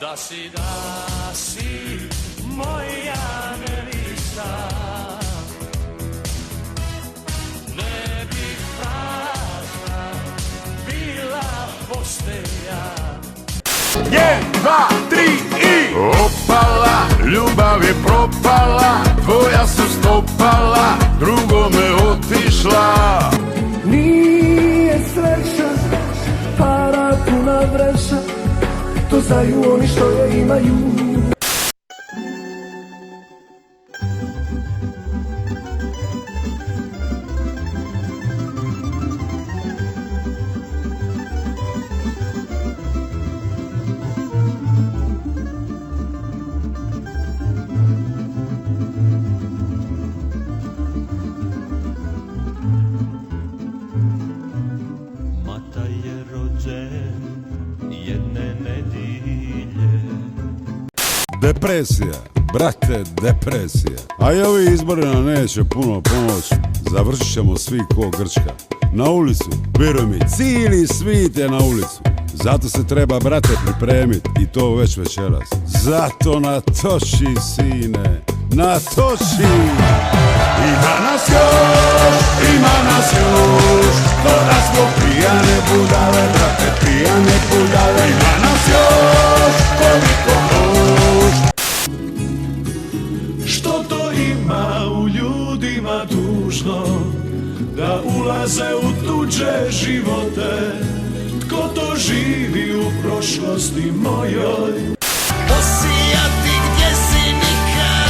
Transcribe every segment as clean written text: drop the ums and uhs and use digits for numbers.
Da si moja nevista, ne bi prazna bila postelja. 1, 2, 3 i opala, ljubav je propala, tvoja su stopala, drugome otišla. Nije sreća, para puna vreća, to znaju oni što je imaju. Mata je rođen jedne nedilje. Depresija, brate, depresija. A i ovi izbori nam neće puno pomoći. Završit ćemo svi ko Grčka. Na ulicu, vjeruj mi, cijeli svit je na ulicu. Zato se treba, brate, pripremit i to već večeras. Zato natoči, sine, natoči. Ima nas još, to da smo pijane budale, brate, pijane budale. Ima nas još, koliko mož. Što to ima u ljudima dužno da ulaze u tuđe živote? Tko to živi u prošlosti mojoj? Posijati gdje si nikad,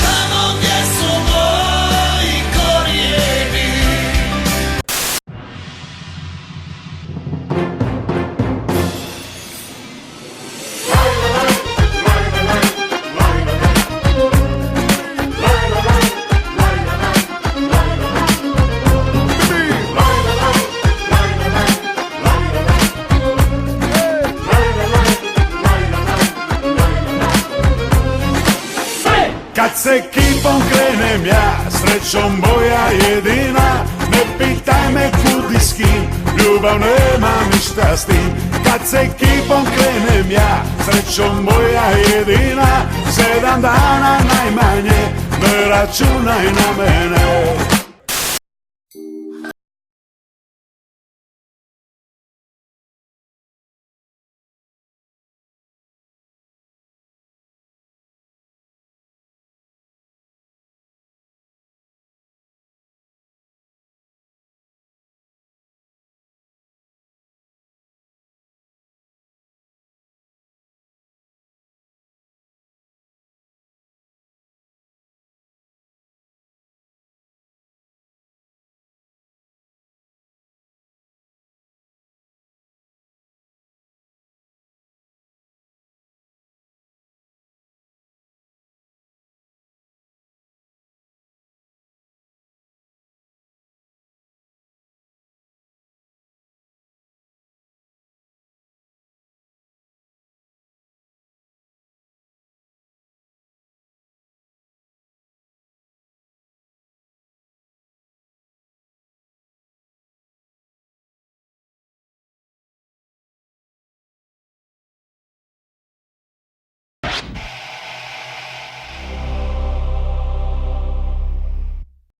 tamo gdje su moji korijeni. Kad se ekipom krenem ja, srećom moja jedina, ne pitaj me kud i s kim, ljubav nema ništa s tim. Kad se ekipom krenem ja, srećom moja jedina, 7 dana najmanje, ne računaj na mene.